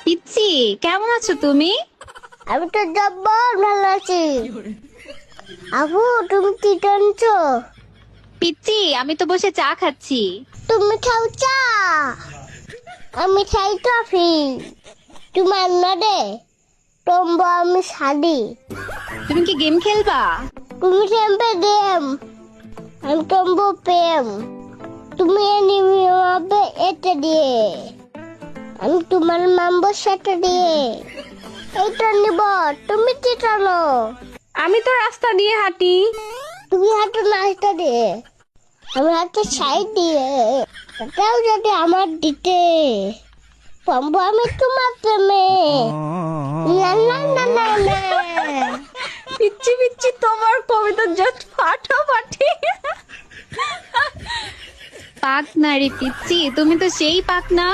পিচ্ছি, কেমন আছো তুমি? আমি তো জব্বর ভালো আছি। আপু তুমি কি টানছো? পিচ্ছি, আমি তো বসে চা খাচ্ছি। তুমি খাও চা, আমি খাই কফি। তোমার নদে টম্বো আমি শাদি। তুমি কি গেম খেলবা? তুমি খেলবে গেম, আমি টম্বো প্রেম। তুমি এনিমি হবে এটা দিয়ে, আমি তোমার মামবো সেটা দিয়ে। এইটা নিব, তুমি কি টানো? আমি তো রাস্তা দিয়ে হাঁটি। তুমি হাঁটো না এটা দিয়ে, আমি হাতে সাইড দিয়ে। এটাও যদি আমার দিতে পারবো আমি তোমার প্রেমে। না না না না না। পিচ্ছি পিচ্ছি, তোমার কবিতা জাস্ট ফাটাফাটি। পাক না রে পিচ্ছি, তুমি তো সেই পাক না।